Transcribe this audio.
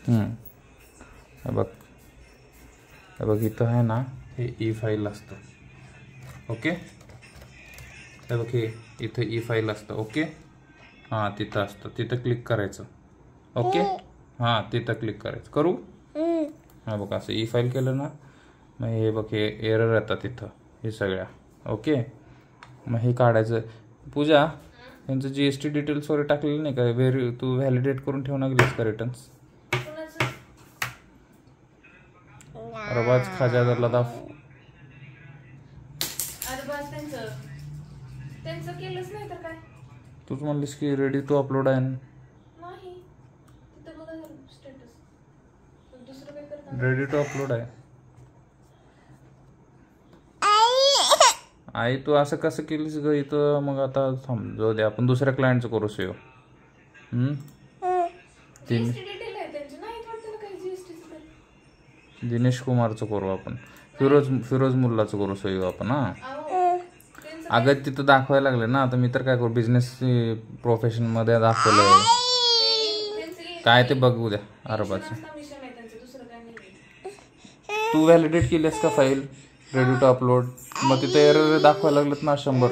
हे बघ इथं आहे ना, हे ई फाईल असतं. ओके, हे बघ हे इथं ई फाईल असतं. ओके, हां तिथं असतं, तिथं क्लिक करायचं. ओके, हां तिथं क्लिक करायचं. करू? हां बघ असं ई फाईल केलं ना, मग हे बघ हे एरर येतात तिथं हे सगळ्या. ओके, मग हे काढायचं. पूजा, त्यांचं GST डिटेल्स वगैरे टाकलेलं नाही का? तू व्हॅलिडेट करून ठेवून गेलीस का रिटर्न्स? अरबाज खाजा लदाफ त्यांचं केलंच नाही तर काय? तूच म्हणलीस की रेडी टू अपलोड आहे. नाही, तिथं बघा स्टेटस. दुसरं काय करता? रेडी टू अपलोड आहे. आई तू असं कसं केलीस ग इथं? मग आता समजू दे, आपण दुसऱ्या क्लायंटचं करू सेव. दिनेश कुमारचं करू आपण. फिरोज मुल्लाचं करू सेव आपण. हां अगं तिथं दाखवायला लागले ना, आता मी तर काय करू, बिझनेस प्रोफेशनमध्ये दाखवलं काय ते बघू द्या. अरबाचं तू व्हॅलिडेट केलीस का फाईल रेडी टू अपलोड? मग तिथे एरर दाखवायला लागलेत ना 100.